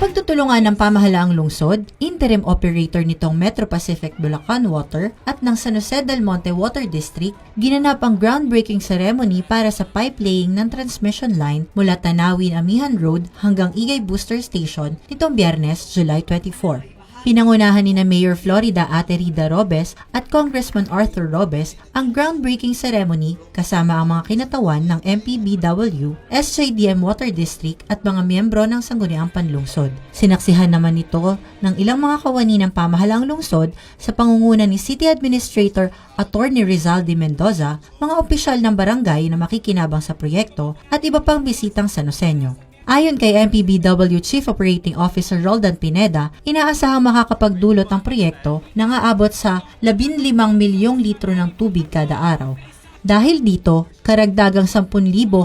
pagtutulungan ng pamahalaang lungsod, interim operator nitong Metro Pacific Bulacan Water at ng San Jose del Monte Water District, ginanap ang groundbreaking ceremony para sa pipe laying ng transmission line mula Tanawin Amihan Road hanggang Igay Booster Station nitong Biyernes, July 24. Pinangunahan ni na Mayor Florida Ate Rida Robes at Congressman Arthur Robes ang groundbreaking ceremony kasama ang mga kinatawan ng MPBW, SJDM Water District at mga miyembro ng Sangguniang Panlungsod. Sinaksihan naman ito ng ilang mga kawani ng pamahalaang lungsod sa pangunguna ni City Administrator Attorney Rizal de Mendoza, mga opisyal ng barangay na makikinabang sa proyekto at iba pang bisitang Sanoseño. Ayon kay MPBW Chief Operating Officer Roldan Pineda, inaasahang makakapagdulot ang proyekto na aabot sa 15 milyong litro ng tubig kada araw. Dahil dito, karagdagang 10,000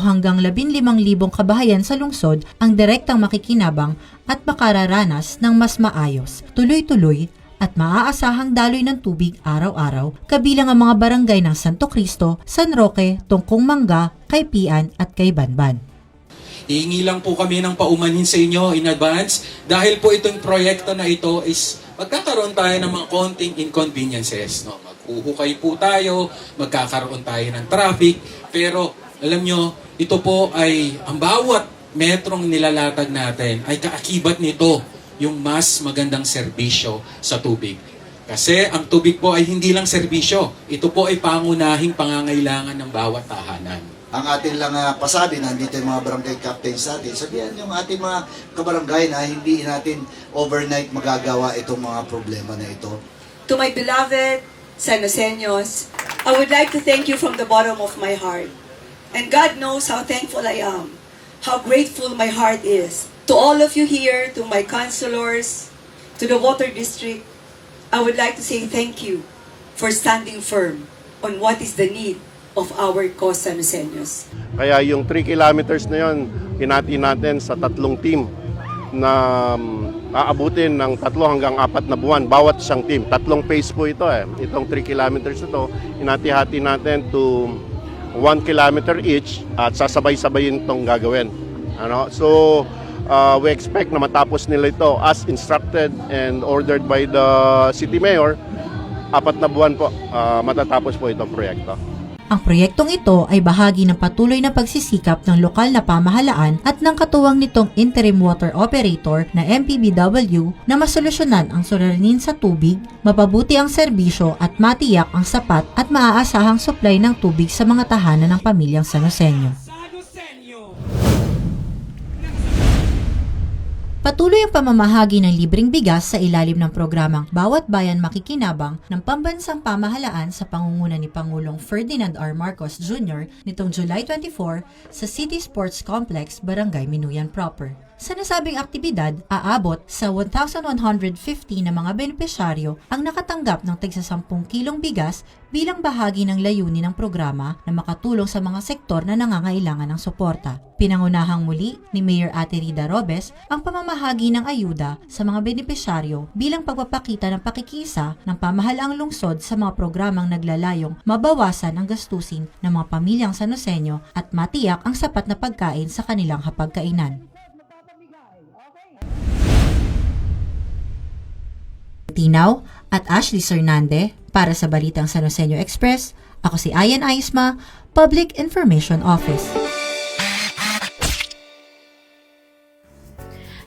hanggang 15,000 kabahayan sa lungsod ang direktang makikinabang at makararanas ng mas maayos, tuloy-tuloy at maaasahang daloy ng tubig araw-araw, kabilang ang mga barangay ng Santo Cristo, San Roque, Tungkong Mangga, Kaypian at Kaybanban. Hihingi lang po kami ng paumanhin sa inyo in advance dahil po itong proyekto na ito is magkakaroon tayo ng mga konting inconveniences. No? Maghuhukay po tayo, magkakaroon tayo ng traffic, pero alam nyo, ito po ay ang bawat metrong nilalatag natin ay kaakibat nito yung mas magandang serbisyo sa tubig. Kasi ang tubig po ay hindi lang serbisyo, ito po ay pangunahing pangangailangan ng bawat tahanan. Ang atin lang pasabi na nandito yung mga barangay captains natin, sabihan yung ating mga kabarangay na hindi natin overnight magagawa itong mga problema na ito. To my beloved Sanoseños, I would like to thank you from the bottom of my heart. And God knows how thankful I am, how grateful my heart is. To all of you here, to my councilors, to the Water District, I would like to say thank you for standing firm on what is the need of our cause Sanoseños. Kaya yung 3 kilometers na yun, hinati natin sa 3 team na aabutin ng 3 hanggang 4 na buwan, bawat isang team. 3 phase po ito Itong 3 kilometers ito, hinati-hati natin to 1 kilometer each at sasabay-sabayin itong gagawin. So, we expect na matapos nila ito as instructed and ordered by the City Mayor. 4 na buwan po, matatapos po itong proyekto. Ang proyektong ito ay bahagi ng patuloy na pagsisikap ng lokal na pamahalaan at ng katuwang nitong interim water operator na MPBW na masolusyonan ang suliranin sa tubig, mapabuti ang serbisyo at matiyak ang sapat at maaasahang supply ng tubig sa mga tahanan ng pamilyang Sanoseño. Patuloy ang pamamahagi ng libreng bigas sa ilalim ng programang Bawat Bayan Makikinabang ng Pambansang Pamahalaan sa pangunguna ni Pangulong Ferdinand R. Marcos Jr. nitong July 24 sa City Sports Complex, Barangay Minuyan Proper. Sa nasabing aktibidad, aabot sa 1,150 na mga benepisyaryo ang nakatanggap ng tigsa 10 kilong bigas bilang bahagi ng layunin ng programa na makatulong sa mga sektor na nangangailangan ng suporta. Pinangunahang muli ni Mayor Ate Rida Robes ang pamamahagi ng ayuda sa mga benepisyaryo bilang pagpapakita ng pakikisa ng pamahalaang lungsod sa mga programang naglalayong mabawasan ang gastusin ng mga pamilyang Sanoseño at matiyak ang sapat na pagkain sa kanilang hapagkainan. Tinaw at Ashley Sernande para sa Balitang Sanoseño Express. Ako si Ayan Aisma, Public Information Office.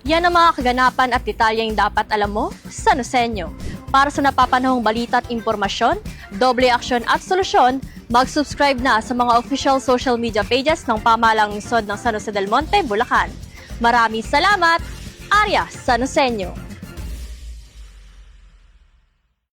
Yan ang mga kaganapan at detalyeng dapat alam mo sa Sanoseño. Para sa napapanahong balita at impormasyon, doble aksyon at solusyon, mag-subscribe na sa mga official social media pages ng Pamahalaang Lungsod ng San Jose del Monte, Bulacan. Maraming salamat! Arya Sanoseño.